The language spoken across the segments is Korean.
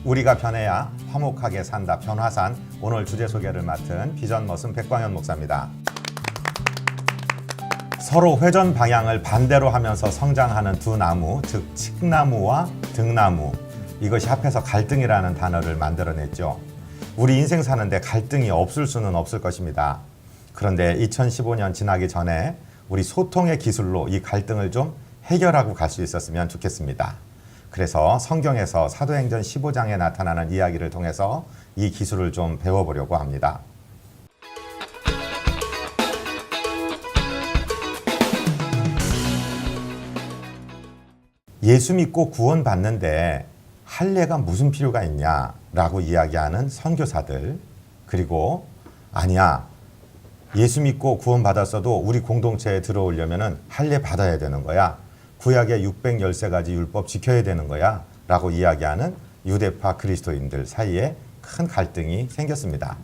우리가 변해야 화목하게 산다. 변화산. 오늘 주제 소개를 맡은 비전 머슴 백광현 목사입니다. 서로 회전 방향을 반대로 하면서 성장하는 두 나무, 즉 칡나무와 등나무, 이것이 합해서 갈등이라는 단어를 만들어냈죠. 우리 인생 사는데 갈등이 없을 수는 없을 것입니다. 그런데 2015년 지나기 전에 우리 소통의 기술로 이 갈등을 좀 해결하고 갈 수 있었으면 좋겠습니다. 그래서 성경에서 사도행전 15장에 나타나는 이야기를 통해서 이 기술을 좀 배워보려고 합니다. 예수 믿고 구원받는데 할례가 무슨 필요가 있냐라고 이야기하는 선교사들, 그리고 아니야, 예수 믿고 구원받았어도 우리 공동체에 들어오려면 할례 받아야 되는 거야, 구약의 613가지 율법 지켜야 되는 거야 라고 이야기하는 유대파 그리스도인들 사이에 큰 갈등이 생겼습니다.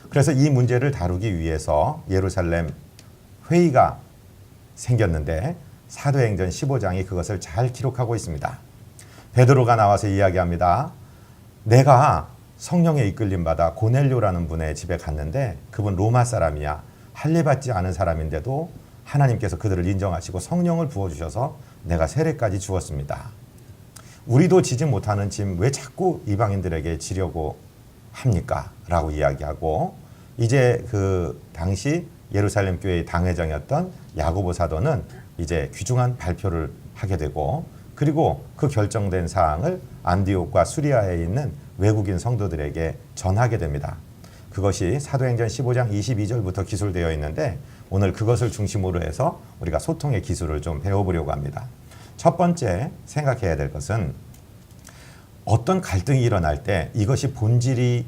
그래서 이 문제를 다루기 위해서 예루살렘 회의가 생겼는데 사도행전 15장이 그것을 잘 기록하고 있습니다. 베드로가 나와서 이야기합니다. 내가 성령에 이끌림 받아 고넬료라는 분의 집에 갔는데 그분 로마 사람이야. 할례 받지 않은 사람인데도 하나님께서 그들을 인정하시고 성령을 부어주셔서 내가 세례까지 주었습니다. 우리도 지지 못하는 짐 왜 자꾸 이방인들에게 지려고 합니까? 라고 이야기하고, 이제 그 당시 예루살렘 교회의 당회장이었던 야고보 사도는 이제 귀중한 발표를 하게 되고, 그리고 그 결정된 사항을 안디옥과 수리아에 있는 외국인 성도들에게 전하게 됩니다. 그것이 사도행전 15장 22절부터 기술되어 있는데 오늘 그것을 중심으로 해서 우리가 소통의 기술을 좀 배워보려고 합니다. 첫 번째 생각해야 될 것은 어떤 갈등이 일어날 때 이것이 본질이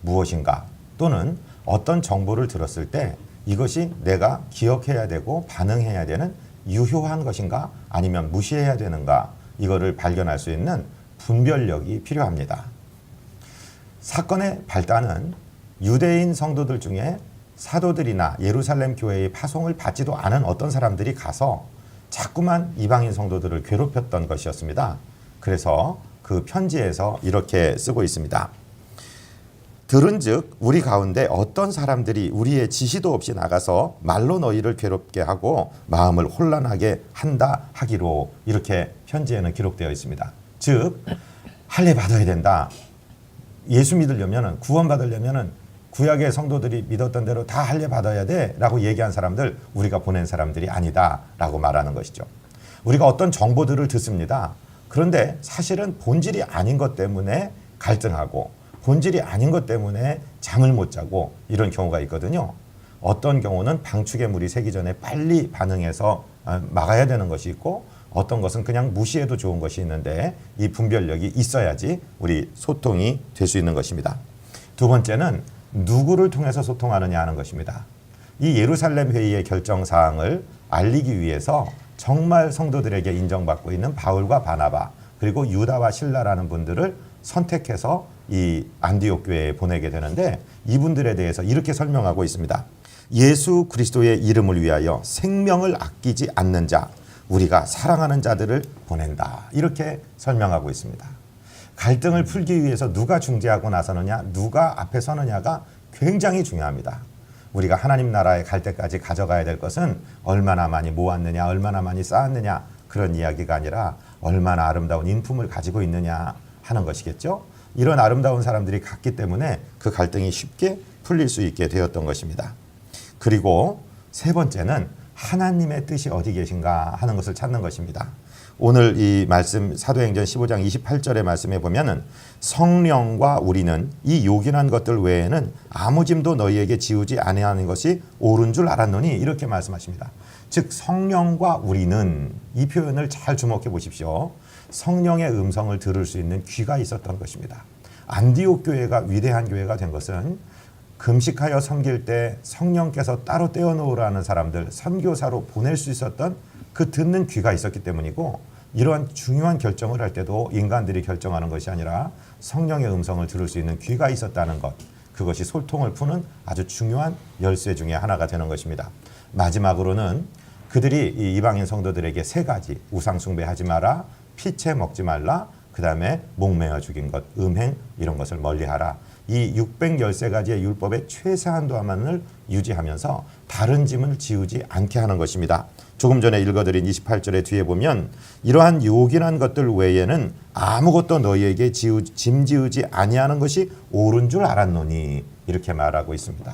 무엇인가, 또는 어떤 정보를 들었을 때 이것이 내가 기억해야 되고 반응해야 되는 유효한 것인가 아니면 무시해야 되는가, 이거를 발견할 수 있는 분별력이 필요합니다. 사건의 발단은 유대인 성도들 중에 사도들이나 예루살렘 교회의 파송을 받지도 않은 어떤 사람들이 가서 자꾸만 이방인 성도들을 괴롭혔던 것이었습니다. 그래서 그 편지에서 이렇게 쓰고 있습니다. 들은즉 우리 가운데 어떤 사람들이 우리의 지시도 없이 나가서 말로 너희를 괴롭게 하고 마음을 혼란하게 한다 하기로, 이렇게 편지에는 기록되어 있습니다. 즉 할례 받아야 된다, 예수 믿으려면, 구원받으려면 구약의 성도들이 믿었던 대로 다 할례 받아야 돼 라고 얘기한 사람들, 우리가 보낸 사람들이 아니다 라고 말하는 것이죠. 우리가 어떤 정보들을 듣습니다. 그런데 사실은 본질이 아닌 것 때문에 갈등하고 본질이 아닌 것 때문에 잠을 못 자고 이런 경우가 있거든요. 어떤 경우는 방축의 물이 새기 전에 빨리 반응해서 막아야 되는 것이 있고, 어떤 것은 그냥 무시해도 좋은 것이 있는데 이 분별력이 있어야지 우리 소통이 될 수 있는 것입니다. 두 번째는 누구를 통해서 소통하느냐 하는 것입니다. 이 예루살렘 회의의 결정사항을 알리기 위해서 정말 성도들에게 인정받고 있는 바울과 바나바, 그리고 유다와 실라라는 분들을 선택해서 이 안디옥 교회에 보내게 되는데, 이분들에 대해서 이렇게 설명하고 있습니다. 예수 그리스도의 이름을 위하여 생명을 아끼지 않는 자, 우리가 사랑하는 자들을 보낸다, 이렇게 설명하고 있습니다. 갈등을 풀기 위해서 누가 중재하고 나서느냐, 누가 앞에 서느냐가 굉장히 중요합니다. 우리가 하나님 나라에 갈 때까지 가져가야 될 것은 얼마나 많이 모았느냐, 얼마나 많이 쌓았느냐, 그런 이야기가 아니라 얼마나 아름다운 인품을 가지고 있느냐 하는 것이겠죠. 이런 아름다운 사람들이 갔기 때문에 그 갈등이 쉽게 풀릴 수 있게 되었던 것입니다. 그리고 세 번째는 하나님의 뜻이 어디 계신가 하는 것을 찾는 것입니다. 오늘 이 말씀 사도행전 15장 28절의 말씀에 보면은 성령과 우리는 이 요긴한 것들 외에는 아무 짐도 너희에게 지우지 아니하는 것이 옳은 줄 알았노니, 이렇게 말씀하십니다. 즉 성령과 우리는, 이 표현을 잘 주목해 보십시오. 성령의 음성을 들을 수 있는 귀가 있었던 것입니다. 안디옥 교회가 위대한 교회가 된 것은 금식하여 섬길 때 성령께서 따로 떼어놓으라는 사람들 선교사로 보낼 수 있었던 그 듣는 귀가 있었기 때문이고, 이러한 중요한 결정을 할 때도 인간들이 결정하는 것이 아니라 성령의 음성을 들을 수 있는 귀가 있었다는 것, 그것이 소통을 푸는 아주 중요한 열쇠 중에 하나가 되는 것입니다. 마지막으로는 그들이 이 이방인 성도들에게 세 가지 우상 숭배하지 마라, 피채 먹지 말라, 그 다음에 목매어 죽인 것, 음행 이런 것을 멀리하라. 이 613가지의 율법의 최소한도만을 유지하면서 다른 짐을 지우지 않게 하는 것입니다. 조금 전에 읽어드린 28절의 뒤에 보면 이러한 요긴한 것들 외에는 아무것도 너희에게 짐 지우지 아니하는 것이 옳은 줄 알았노니 이렇게 말하고 있습니다.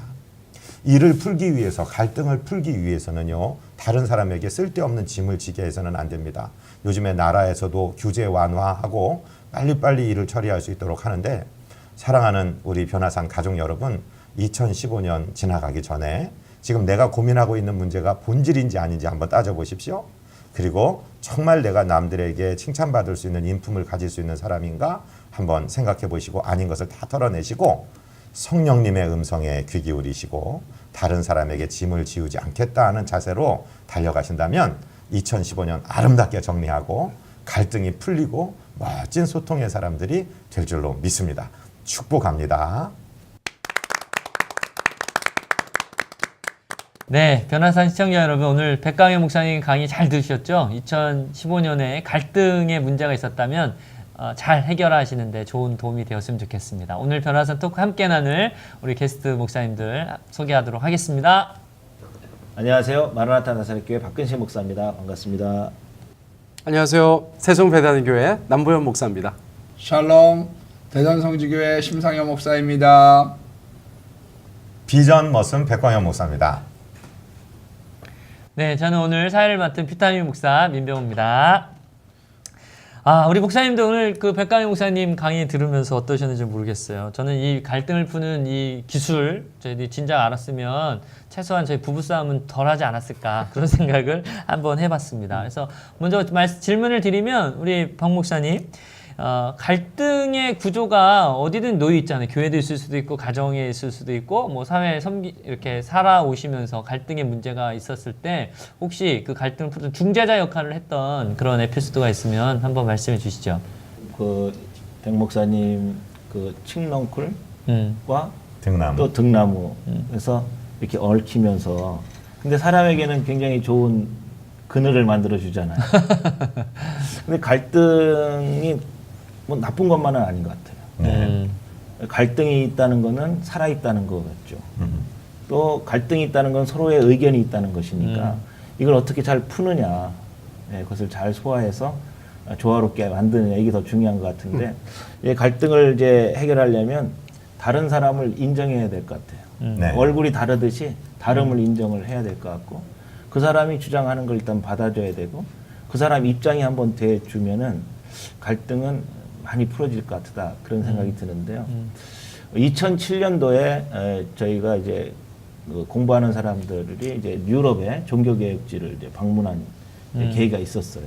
이를 풀기 위해서, 갈등을 풀기 위해서는요, 다른 사람에게 쓸데없는 짐을 지게 해서는 안 됩니다. 요즘에 나라에서도 규제 완화하고 빨리빨리 일을 처리할 수 있도록 하는데, 사랑하는 우리 변화산 가족 여러분, 2015년 지나가기 전에 지금 내가 고민하고 있는 문제가 본질인지 아닌지 한번 따져보십시오. 그리고 정말 내가 남들에게 칭찬받을 수 있는 인품을 가질 수 있는 사람인가 한번 생각해 보시고, 아닌 것을 다 털어내시고 성령님의 음성에 귀 기울이시고 다른 사람에게 짐을 지우지 않겠다 하는 자세로 달려가신다면 2015년 아름답게 정리하고 갈등이 풀리고 멋진 소통의 사람들이 될 줄로 믿습니다. 축복합니다. 네, 변화산 시청자 여러분, 오늘 백강현 목사님 강의 잘 들으셨죠? 2015년에 갈등의 문제가 있었다면 잘 해결하시는데 좋은 도움이 되었으면 좋겠습니다. 오늘 변화산 토크 함께 나눌 우리 게스트 목사님들 소개하도록 하겠습니다. 안녕하세요. 마라나타 나사렛교회 박근식 목사입니다. 반갑습니다. 안녕하세요. 세종배단교회 남보현 목사입니다. 샬롬 대전성지교회 심상현 목사입니다. 비전 머슴 백광현 목사입니다. 네, 저는 오늘 사회를 맡은 비타민 목사 민병호입니다. 우리 목사님도 오늘 그 백강현 목사님 강의 들으면서 어떠셨는지 모르겠어요. 저는 이 갈등을 푸는 이 기술, 저희들이 진작 알았으면 최소한 저희 부부싸움은 덜 하지 않았을까, 그런 생각을 한번 해봤습니다. 그래서 먼저 질문을 드리면, 우리 박 목사님, 갈등의 구조가 어디든 놓여 있잖아요. 교회도 있을 수도 있고, 가정에 있을 수도 있고, 뭐 사회에 이렇게 살아오시면서 갈등의 문제가 있었을 때 혹시 그 갈등을 푸는 중재자 역할을 했던 그런 에피소드가 있으면 한번 말씀해 주시죠. 백 목사님 칡넝쿨과 등나무. 또 등나무 그래서 이렇게 얽히면서, 근데 사람에게는 굉장히 좋은 그늘을 만들어 주잖아요. 근데 갈등이 뭐 나쁜 것만은 아닌 것 같아요. 네. 갈등이 있다는 거는 살아 있다는 거겠죠. 또 갈등이 있다는 건 서로의 의견이 있다는 것이니까 이걸 어떻게 잘 푸느냐, 그것을 잘 소화해서 조화롭게 만드느냐, 이게 더 중요한 것 같은데, 갈등을 이제 해결하려면 다른 사람을 인정해야 될 것 같아요. 네. 얼굴이 다르듯이 다름을 인정을 해야 될 것 같고, 그 사람이 주장하는 걸 일단 받아줘야 되고, 그 사람 입장이 한번 돼주면은 갈등은 많이 풀어질 것 같다, 그런 생각이 드는데요. 2007년도에 저희가 이제 공부하는 사람들이 이제 유럽의 종교개혁지를 이제 방문한 계기가 있었어요.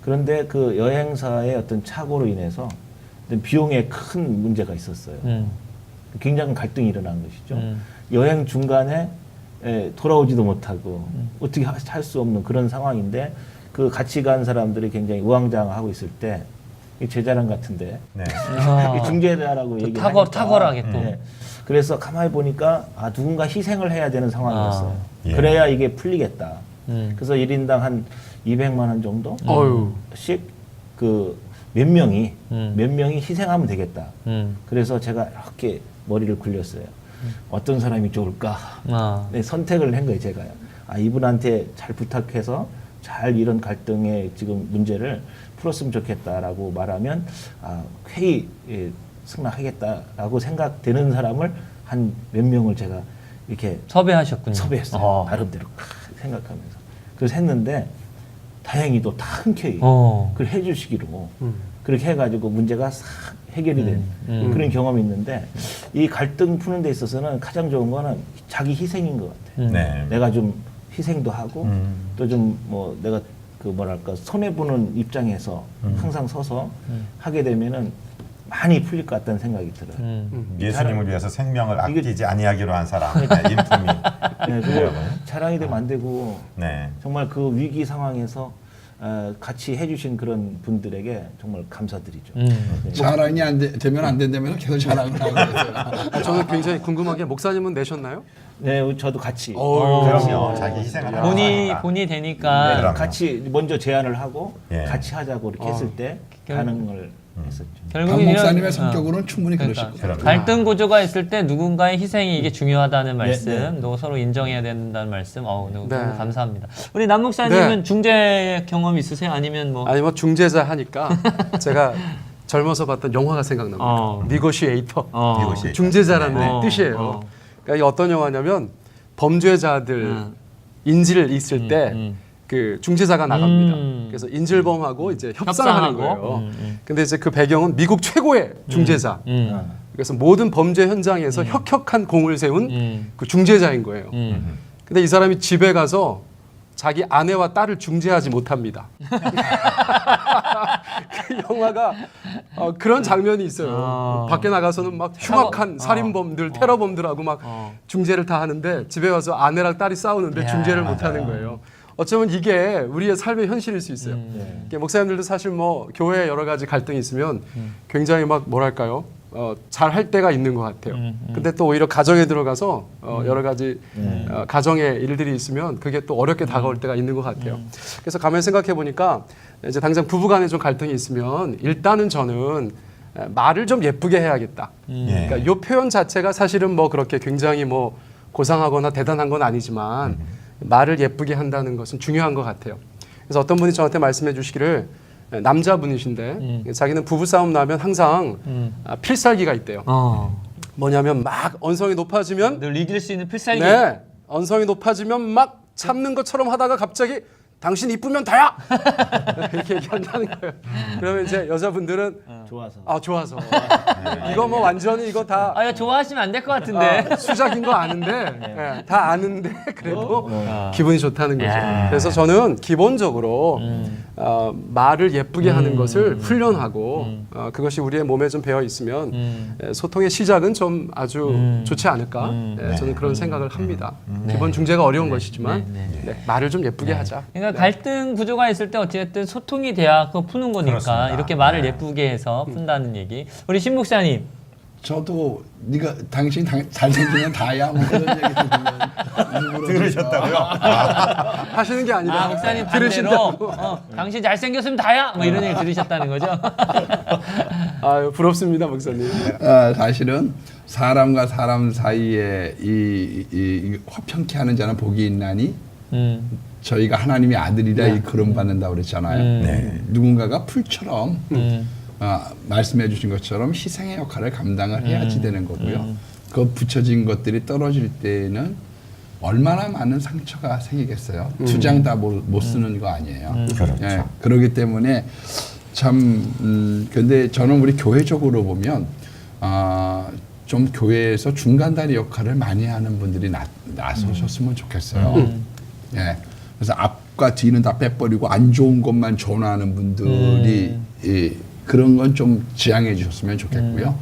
그런데 그 여행사의 어떤 착오로 인해서 비용에 큰 문제가 있었어요. 굉장한 갈등이 일어난 것이죠. 여행 중간에 돌아오지도 못하고 어떻게 할 수 없는 그런 상황인데, 그 같이 간 사람들이 굉장히 우왕좌왕하고 있을 때, 제 자랑 같은데, 네. 중재자라고 얘기하니까 탁월하게 또. 그래서 가만히 보니까 누군가 희생을 해야 되는 상황이었어요. 예. 그래야 이게 풀리겠다. 그래서 1인당 한 200만 원 정도씩 몇 명이 희생하면 되겠다. 그래서 제가 이렇게 머리를 굴렸어요. 어떤 사람이 좋을까? 네, 선택을 한 거예요, 제가요. 이분한테 잘 부탁해서 잘 이런 갈등의 지금 문제를 풀었으면 좋겠다라고 말하면 회의 승낙하겠다라고 생각되는 사람을 한 몇 명을 제가 이렇게 섭외하셨군요. 섭외했어요. 나름대로 생각하면서. 그래서 했는데 다행히도 다 흔쾌히 그걸 해주시기로 그렇게 해가지고 문제가 싹 해결이 된 그런 경험이 있는데, 이 갈등 푸는 데 있어서는 가장 좋은 거는 자기 희생인 것 같아요. 네. 내가 좀 희생도 하고 또 좀 뭐 내가 손해보는 입장에서 항상 서서 하게 되면은 많이 풀릴 것 같다는 생각이 들어요. 예수님을 위해서 생명을 아끼지 아니하기로 한 사람, 인품이. 네, 그거 자랑이 되면 안 되고, 네. 정말 그 위기 상황에서 같이 해주신 그런 분들에게 정말 감사드리죠. 자랑이 되면 안 된다면서 계속 자랑을 하고 있어요. 저는 굉장히 궁금한 게, 목사님은 내셨나요? 네, 저도 같이. 그럼요. 자기 희생을 하고 하니까. 본이 되니까 네, 그럼요. 같이 먼저 제안을 하고 예. 같이 하자고 이렇게 했을 때 가능을 했었죠. 박 결국은 목사님의 이런, 성격으로는 충분히 그러니까 그러실 거예요. 갈등 구조가 있을 때 누군가의 희생이 이게 중요하다는 말씀, 네. 또 서로 인정해야 된다는 말씀, 너무 네. 감사합니다. 우리 남 목사님은 네. 중재 경험 있으세요? 아니면 뭐? 아니 뭐 중재자 하니까 제가 젊어서 봤던 영화가 생각납니다. 니고시에이터. 니고시에이터. 중재자라는 네. 뜻이에요. 그러니까 이게 어떤 영화냐면 범죄자들 인질 있을 때 그 중재자가 나갑니다. 그래서 인질범하고 이제 협상하는 거예요. 근데 이제 그 배경은 미국 최고의 중재자. 그래서 모든 범죄 현장에서 혁혁한 공을 세운 그 중재자인 거예요. 근데 이 사람이 집에 가서 자기 아내와 딸을 중재하지 못합니다. 그 영화가 그런 장면이 있어요. 밖에 나가서는 막 흉악한 살인범들, 테러범들하고 막 중재를 다 하는데 집에 와서 아내랑 딸이 싸우는데 중재를 못하는 거예요. 어쩌면 이게 우리의 삶의 현실일 수 있어요. 이게 목사님들도 사실 뭐 교회에 여러 가지 갈등이 있으면 굉장히 막 뭐랄까요? 잘 할 때가 있는 것 같아요. 근데 또 오히려 가정에 들어가서 여러 가지 가정의 일들이 있으면 그게 또 어렵게 다가올 때가 있는 것 같아요. 그래서 가만히 생각해 보니까 이제 당장 부부간에 좀 갈등이 있으면 일단은 저는 말을 좀 예쁘게 해야겠다. 그러니까 이 표현 자체가 사실은 뭐 그렇게 굉장히 뭐 고상하거나 대단한 건 아니지만 말을 예쁘게 한다는 것은 중요한 것 같아요. 그래서 어떤 분이 저한테 말씀해 주시기를 남자분이신데 자기는 부부싸움 나면 항상 필살기가 있대요. 뭐냐면 막 언성이 높아지면 늘 이길 수 있는 필살기. 네, 언성이 높아지면 막 참는 것처럼 하다가 갑자기 당신 이쁘면 다야 이렇게 얘기한다는 거예요. 그러면 이제 여자분들은 좋아서. 좋아서 이거 뭐 완전히 이거 다 야, 좋아하시면 안 될 것 같은데. 수작인 거 아는데 다 아는데 그래도 기분이 좋다는 거죠. 야. 그래서 저는 기본적으로 말을 예쁘게 하는 것을 훈련하고 그것이 우리의 몸에 좀 배어 있으면 소통의 시작은 좀 아주 좋지 않을까. 저는 그런 생각을 합니다. 기본 중재가 어려운 것이지만 말을 좀 예쁘게 하자. 그러니까 갈등 구조가 있을 때 어찌됐든 소통이 돼야 그거 푸는 거니까 그렇습니다. 이렇게 말을 예쁘게 해서 푼다는 얘기. 우리 신 목사님. 저도 네가 당신 잘생기면 다야 뭐 그런 얘기 들으면 들으셨다고요? 하시는 게 아니라 목사님 반대로 들으신다고. 당신 잘생겼으면 다야 뭐 이런 얘기 들으셨다는 거죠. 부럽습니다, 목사님. 사실은 사람과 사람 사이에 이 화평케 하는 자는 복이 있나니 저희가 하나님의 아들이라 이 그름 받는다고 그랬잖아요. 누군가가 풀처럼 말씀해 주신 것처럼 희생의 역할을 감당을 해야지 되는 거고요. 그 붙여진 것들이 떨어질 때는 얼마나 많은 상처가 생기겠어요. 투장 다 못 쓰는 거 아니에요. 그렇죠. 그렇기 때문에 참 근데 저는 우리 교회적으로 보면 좀 교회에서 중간다리 역할을 많이 하는 분들이 나서셨으면 좋겠어요. 예. 그래서 앞과 뒤는 다 빼버리고 안 좋은 것만 전하는 분들이 그런 건 좀 지양해 주셨으면 좋겠고요.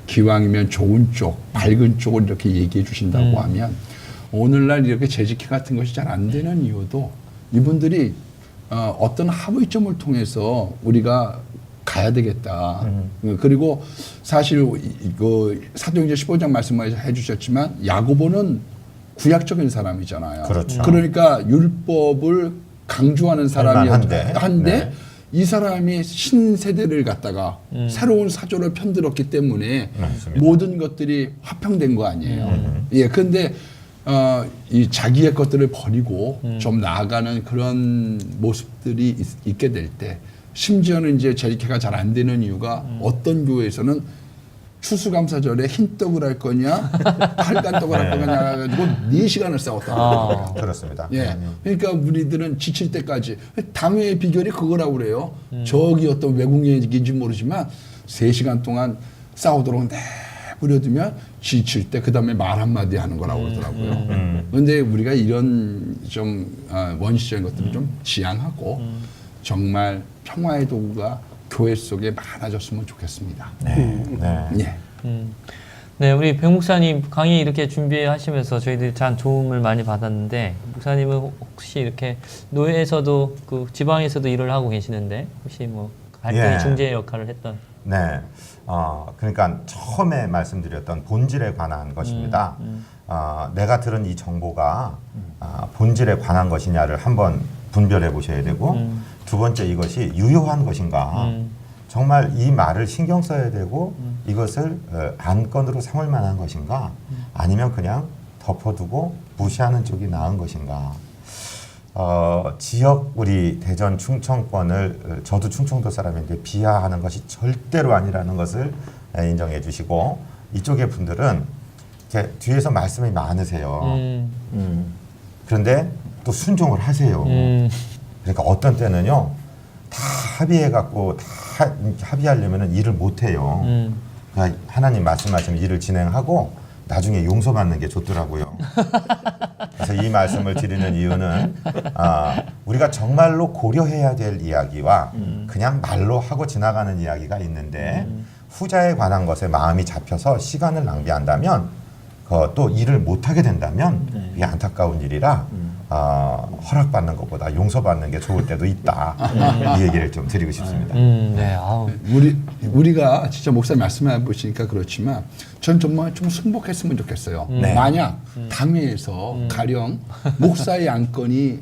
기왕이면 좋은 쪽, 밝은 쪽을 이렇게 얘기해 주신다고 하면 오늘날 이렇게 재직회 같은 것이 잘 안 되는 이유도 이분들이 어떤 합의점을 통해서 우리가 가야 되겠다. 그리고 사실 그 사도행전 15장 말씀을 해주셨지만 야고보는 구약적인 사람이잖아요. 그렇죠. 그러니까 율법을 강조하는 사람이었는데 네. 이 사람이 신세대를 갖다가 새로운 사조를 편들었기 때문에 맞습니다. 모든 것들이 화평된 거 아니에요. 예, 근데 이 자기의 것들을 버리고 좀 나아가는 그런 모습들이 있게 될 때, 심지어는 이제 재직회가 잘 안 되는 이유가 어떤 교회에서는 추수감사절에 흰 떡을 할 거냐, 빨간 떡을 할 거냐 해가지고 4시간을 싸웠다고 그러더라고요. 그렇습니다. 예. 그러니까 우리들은 지칠 때까지 당회의 비결이 그거라고 그래요. 저기 어떤 외국 얘기인지 모르지만 3시간 동안 싸우도록 내버려두면 지칠 때 그 다음에 말 한마디 하는 거라고 그러더라고요. 그런데 우리가 이런 좀 원시적인 것들을 좀 지양하고 정말 평화의 도구가 교회 속에 많아졌으면 좋겠습니다. 예. 네, 우리 백 목사님 강의 이렇게 준비하시면서 저희들이 참 도움을 많이 받았는데, 목사님은 혹시 이렇게 노예에서도 그 지방에서도 일을 하고 계시는데 혹시 뭐 갈등 중재 역할을 했던? 네. 그러니까 처음에 말씀드렸던 본질에 관한 것입니다. 내가 들은 이 정보가 본질에 관한 것이냐를 한번 분별해 보셔야 되고 두 번째 이것이 유효한 것인가 정말 이 말을 신경 써야 되고 이것을 안건으로 삼을 만한 것인가 아니면 그냥 덮어두고 무시하는 쪽이 나은 것인가 지역 우리 대전 충청권을 저도 충청도 사람인데 비하하는 것이 절대로 아니라는 것을 인정해 주시고 이쪽의 분들은 이렇게 뒤에서 말씀이 많으세요. 그런데 또 순종을 하세요. 그러니까 어떤 때는요 다 합의해 갖고 다 합의하려면 일을 못 해요. 그러니까 하나님 말씀하시면 일을 진행하고 나중에 용서받는 게 좋더라고요. 그래서 이 말씀을 드리는 이유는 우리가 정말로 고려해야 될 이야기와 그냥 말로 하고 지나가는 이야기가 있는데 후자에 관한 것에 마음이 잡혀서 시간을 낭비한다면 또 일을 못하게 된다면 이게 안타까운 일이라 허락받는 것보다 용서받는 게 좋을 때도 있다. 이 얘기를 좀 드리고 싶습니다. 네, 아우. 우리가 진짜 목사님 말씀해 보시니까 그렇지만 전 정말 좀 승복했으면 좋겠어요. 만약 당회에서 가령 목사의 안건이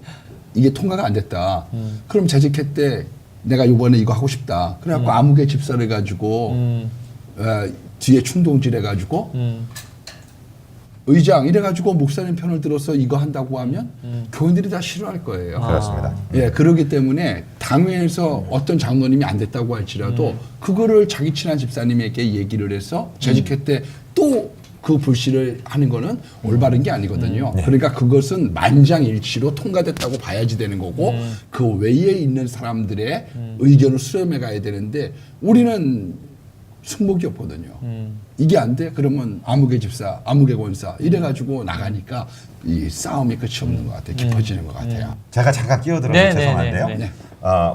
이게 통과가 안 됐다. 그럼 재직회 때 내가 이번에 이거 하고 싶다. 그래갖고 아무개 집사를 가지고 뒤에 충동질 해가지고 의장 이래가지고 목사님 편을 들어서 이거 한다고 하면 교인들이 다 싫어할 거예요. 그렇습니다. 예, 그렇기 때문에 당회에서 어떤 장로님이 안 됐다고 할지라도 그거를 자기 친한 집사님에게 얘기를 해서 재직회 때 또 그 불씨를 하는 거는 올바른 게 아니거든요. 그러니까 그것은 만장일치로 통과됐다고 봐야지 되는 거고 그 외에 있는 사람들의 의견을 수렴해 가야 되는데 우리는 승복이 없거든요. 이게 안 돼? 그러면 아무개 집사, 아무개 권사 이래가지고 나가니까 이 싸움이 끝이 없는 것 같아요. 깊어지는 것 같아요. 제가 잠깐 끼어들어서 네, 죄송한데요. 네, 네, 네.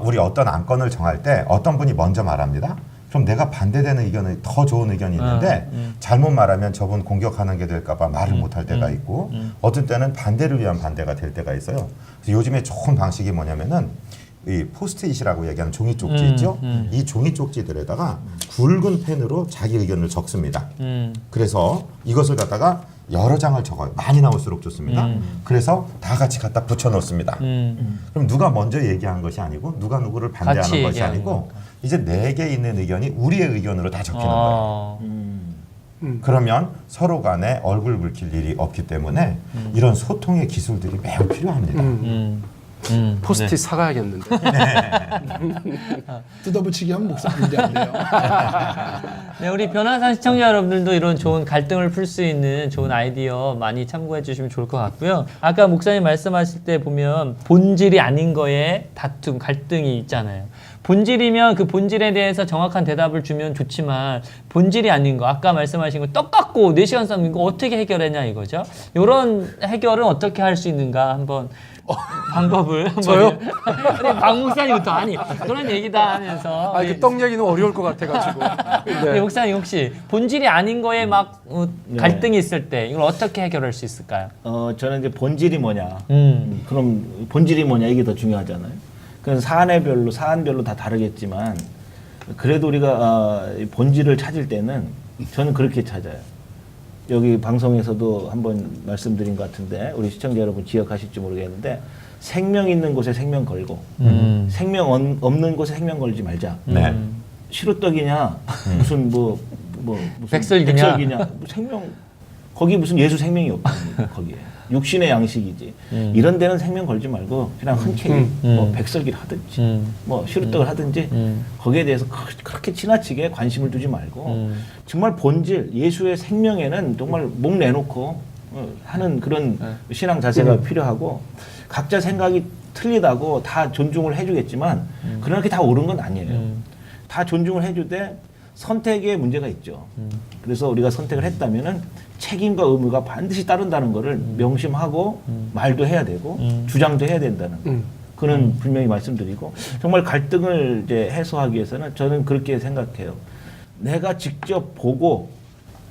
우리 어떤 안건을 정할 때 어떤 분이 먼저 말합니다. 그럼 내가 반대되는 의견이 더 좋은 의견이 있는데 잘못 말하면 저분 공격하는 게 될까 봐 말을 못할 때가 있고 어떤 때는 반대를 위한 반대가 될 때가 있어요. 그래서 요즘에 좋은 방식이 뭐냐면은 이 포스트잇이라고 얘기하는 종이 쪽지 있죠? 이 종이 쪽지들에다가 굵은 펜으로 자기 의견을 적습니다. 그래서 이것을 갖다가 여러 장을 적어요. 많이 나올수록 좋습니다. 그래서 다 같이 갖다 붙여 놓습니다. 그럼 누가 먼저 얘기한 것이 아니고 누가 누구를 반대하는 것이 아니고 이제 4개 있는 의견이 우리의 의견으로 다 적히는 거예요. 그러면 서로 간에 얼굴 붉힐 일이 없기 때문에 이런 소통의 기술들이 매우 필요합니다. 포스트잇 사가야겠는데. 뜯어붙이기 하면 목사 반대한대요. 네, 우리 변화산 시청자 여러분들도 이런 좋은 갈등을 풀 수 있는 좋은 아이디어 많이 참고해 주시면 좋을 것 같고요. 아까 목사님 말씀하실 때 보면 본질이 아닌 거에 다툼, 갈등이 있잖아요. 본질이면 그 본질에 대해서 정확한 대답을 주면 좋지만 본질이 아닌 거, 아까 말씀하신 거 똑같고 4시간 싸움 이거 어떻게 해결하냐 이거죠. 이런 해결은 어떻게 할 수 있는가 한번 방법을 한번. 저요? 아니 박 목사님부터 아니 그런 얘기다 하면서. 그 떡 얘기는 어려울 것 같아가지고. 네. 목사님 혹시 본질이 아닌 거에 막 갈등이 있을 때 이걸 어떻게 해결할 수 있을까요? 저는 이제 본질이 뭐냐. 그럼 본질이 뭐냐 이게 더 중요하잖아요. 그건 사안별로 다 다르겠지만 그래도 우리가 본질을 찾을 때는 저는 그렇게 찾아요. 여기 방송에서도 한번 말씀드린 것 같은데 우리 시청자 여러분 기억하실지 모르겠는데 생명 있는 곳에 생명 걸고 생명 없는 곳에 생명 걸지 말자. 네. 시루떡이냐 무슨 무슨 백설기냐. 생명 거기 무슨 예수 생명이 없다. 거기에 육신의 양식이지. 이런 데는 생명 걸지 말고 그냥 흔쾌히 뭐 백설기를 하든지 뭐 시루떡을 하든지 거기에 대해서 그렇게 지나치게 관심을 두지 말고 정말 본질 예수의 생명에는 정말 목 내놓고 하는 그런 신앙 자세가 필요하고 각자 생각이 틀리다고 다 존중을 해주겠지만 그렇게 다 옳은 건 아니에요. 다 존중을 해주되 선택에 문제가 있죠. 그래서 우리가 선택을 했다면은 책임과 의무가 반드시 따른다는 것을 명심하고 말도 해야 되고 주장도 해야 된다는 그는 분명히 말씀드리고 정말 갈등을 이제 해소하기 위해서는 저는 그렇게 생각해요. 내가 직접 보고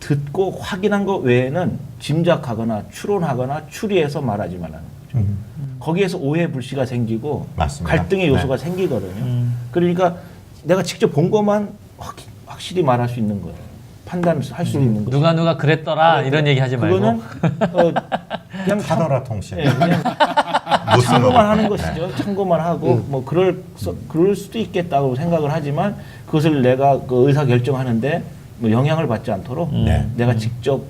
듣고 확인한 것 외에는 짐작하거나 추론하거나 추리해서 말하지 말라는 거죠. 거기에서 오해 불씨가 생기고 맞습니다. 갈등의 요소가 생기거든요. 그러니까 내가 직접 본 것만 확실히 말할 수 있는 거예요. 판단할 수 있는 거죠. 누가 그랬더라 이런 얘기 하지 말고. 그거는 그냥 카더라 통신. 예, 그냥 참고만 하는 것이죠. 참고만 하고 뭐 그럴 수도 있겠다고 생각을 하지만 그것을 내가 그 의사 결정하는데 뭐 영향을 받지 않도록 내가 직접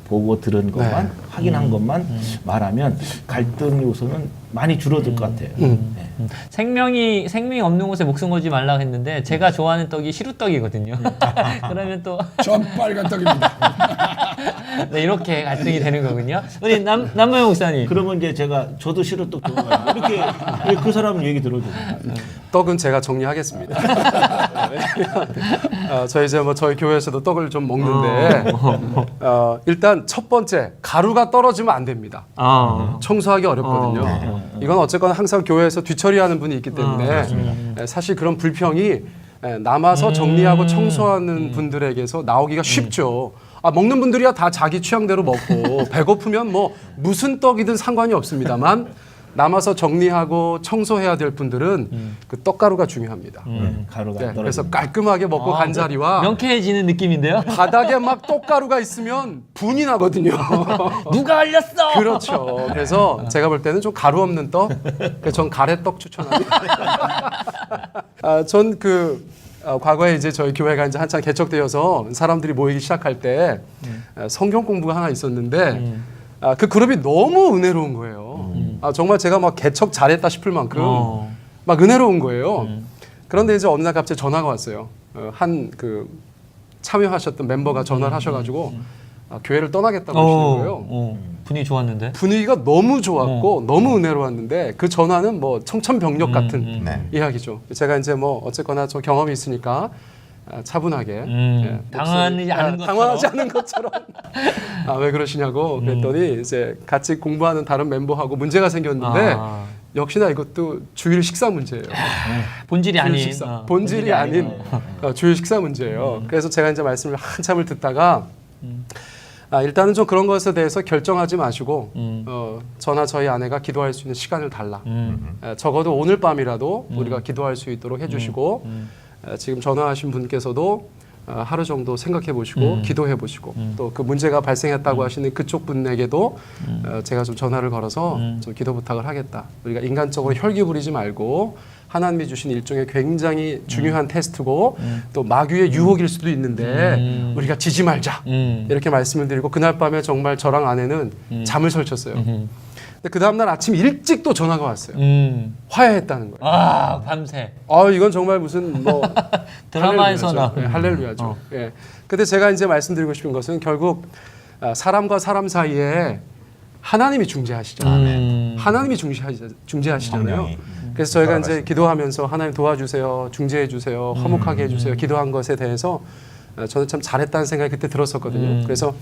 보고 들은 것만 확인한 것만 말하면 갈등 요소는 많이 줄어들 것 같아요. 네. 생명이 없는 곳에 목숨 걸지 말라고 했는데 제가 좋아하는 떡이 시루떡이거든요. 그러면 또 전 빨간 떡입니다. 네, 이렇게 갈등이 되는 거군요. 우리 남모영 목사님. 그러면 이제 저도 시루떡 좋아해요. 이렇게 그 사람은 얘기 들어줘요. 떡은 제가 정리하겠습니다. 저희 이제 뭐 저희 교회에서도 떡을 좀 먹는데 일단 첫 번째 가루가 떨어지면 안 됩니다. 청소하기 어렵거든요. 이건 어쨌거나 항상 교회에서 뒤처리하는 분이 있기 때문에 사실 그런 불평이 남아서 정리하고 청소하는 분들에게서 나오기가 쉽죠. 먹는 분들이야 다 자기 취향대로 먹고 배고프면 뭐 무슨 떡이든 상관이 없습니다만 남아서 정리하고 청소해야 될 분들은 그 떡가루가 중요합니다. 가루가 네, 떨어지는 그래서 깔끔하게 먹고 간 자리와 명쾌해지는 느낌인데요. 바닥에 막 떡가루가 있으면 분이 나거든요. 누가 알렸어? 그렇죠. 그래서 제가 볼 때는 좀 가루 없는 떡, 전 가래떡 추천합니다. 전 과거에 이제 저희 교회가 이제 한창 개척되어서 사람들이 모이기 시작할 때 성경 공부가 하나 있었는데 그 그룹이 너무 은혜로운 거예요. 정말 제가 막 개척 잘했다 싶을 만큼 막 은혜로운 거예요. 그런데 이제 어느 날 갑자기 전화가 왔어요. 한 참여하셨던 멤버가 전화를 하셔가지고 교회를 떠나겠다고 하시는 거예요. 분위기 좋았는데. 분위기가 너무 좋았고 너무 은혜로웠는데 그 전화는 뭐 청천벽력 같은 네. 이야기죠. 제가 이제 뭐 어쨌거나 저 경험이 있으니까 차분하게 당황하지 않은 것처럼. 당황하지 않은 것처럼 왜 그러시냐고 그랬더니 이제 같이 공부하는 다른 멤버하고 문제가 생겼는데 역시나 이것도 주일 식사 문제예요. 본질이 주일 아닌. 식사. 본질이 아닌 주일 식사 문제예요. 그래서 제가 이제 말씀을 한참을 듣다가 일단은 좀 그런 것에 대해서 결정하지 마시고 저나 저희 아내가 기도할 수 있는 시간을 달라. 적어도 오늘 밤이라도 우리가 기도할 수 있도록 해주시고 지금 전화하신 분께서도 하루 정도 생각해 보시고 기도해 보시고 또 그 문제가 발생했다고 하시는 그쪽 분에게도 제가 좀 전화를 걸어서 좀 기도 부탁을 하겠다. 우리가 인간적으로 혈기 부리지 말고 하나님이 주신 일종의 굉장히 중요한 테스트고 또 마귀의 유혹일 수도 있는데 우리가 지지 말자 이렇게 말씀을 드리고 그날 밤에 정말 저랑 아내는 잠을 설쳤어요. 근데 그 다음날 아침 일찍 또 전화가 왔어요. 화해했다는 거예요. 밤새. 이건 정말 무슨 뭐 드라마에서나. 할렐루야죠. 예. 근데 제가 이제 말씀드리고 싶은 것은 결국 사람과 사람 사이에 하나님이 중재하시잖아요. 하나님이 중재하시잖아요. 그래서 저희가 이제 기도하면서 하나님 도와주세요, 중재해 주세요, 화목하게 해주세요, 기도한 것에 대해서 저는 참 잘했다는 생각이 그때 들었었거든요. 그래서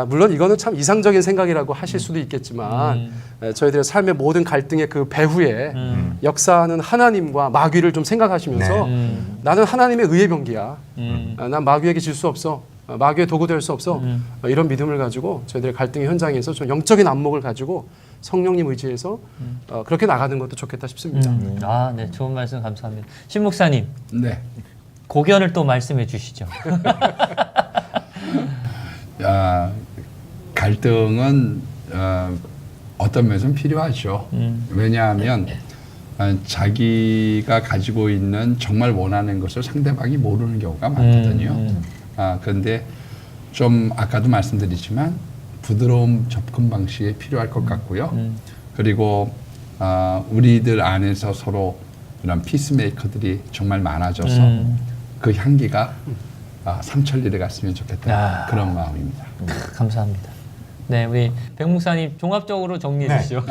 물론 이거는 참 이상적인 생각이라고 하실 수도 있겠지만 저희들의 삶의 모든 갈등의 그 배후에 역사하는 하나님과 마귀를 좀 생각하시면서 나는 하나님의 의의 병기야. 난 마귀에게 질 수 없어. 마귀의 도구 될 수 없어. 이런 믿음을 가지고 저희들의 갈등의 현장에서 좀 영적인 안목을 가지고 성령님 의지해서 그렇게 나가는 것도 좋겠다 싶습니다. 네, 좋은 말씀 감사합니다. 신 목사님. 네. 고견을 또 말씀해 주시죠. 갈등은 어떤 면에서는 필요하죠. 왜냐하면 자기가 가지고 있는 정말 원하는 것을 상대방이 모르는 경우가 많거든요. 그런데 좀 아까도 말씀드리지만 부드러운 접근 방식이 필요할 것 같고요. 그리고 우리들 안에서 서로 이런 피스메이커들이 정말 많아져서 그 향기가 삼천리를 갔으면 좋겠다. 그런 마음입니다. 감사합니다. 네, 우리 백 목사님 종합적으로 정리해 주시죠.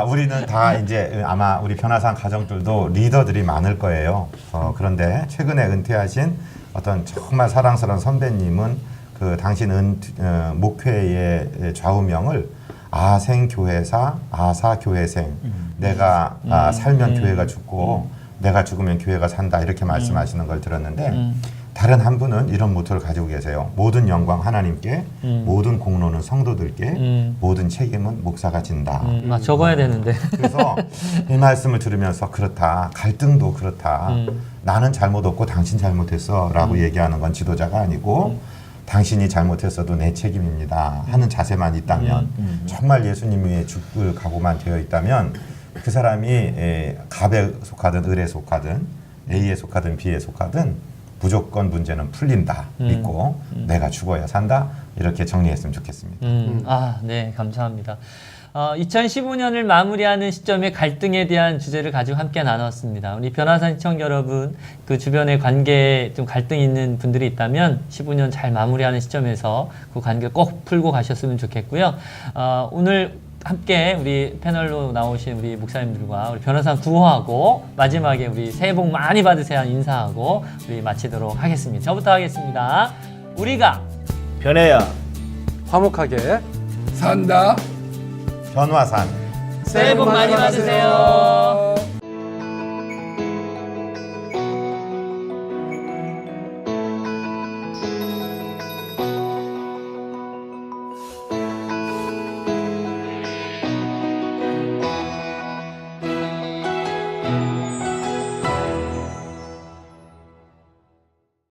우리는 다 이제 아마 우리 변화산 가정들도 리더들이 많을 거예요. 그런데 최근에 은퇴하신 어떤 정말 사랑스러운 선배님은 그 당신 목회의 좌우명을 아생교회사, 아사교회생. 내가 살면 교회가 죽고 내가 죽으면 교회가 산다 이렇게 말씀하시는 걸 들었는데 다른 한 분은 이런 모토를 가지고 계세요. 모든 영광 하나님께, 모든 공로는 성도들께, 모든 책임은 목사가 진다. 적어야 되는데. 그래서 이 말씀을 들으면서 그렇다. 갈등도 그렇다. 나는 잘못 없고 당신 잘못했어 라고 얘기하는 건 지도자가 아니고 당신이 잘못했어도 내 책임입니다 하는 자세만 있다면 정말 예수님 위에 죽을 각오만 되어 있다면 그 사람이 갑에 속하든 을에 속하든 A에 속하든 B에 속하든 무조건 문제는 풀린다 믿고 내가 죽어야 산다 이렇게 정리했으면 좋겠습니다. 네, 감사합니다. 2015년을 마무리하는 시점에 갈등에 대한 주제를 가지고 함께 나눴습니다. 우리 변화산 시청자 여러분, 그 주변의 관계에 좀 갈등이 있는 분들이 있다면 15년 잘 마무리하는 시점에서 그 관계를 꼭 풀고 가셨으면 좋겠고요. 오늘 함께 우리 패널로 나오신 우리 목사님들과 우리 변호사 구호하고 마지막에 우리 새해 복 많이 받으세요 인사하고 우리 마치도록 하겠습니다. 저부터 하겠습니다. 우리가 변해야 화목하게 산다. 변화산 새해 복 많이 받으세요.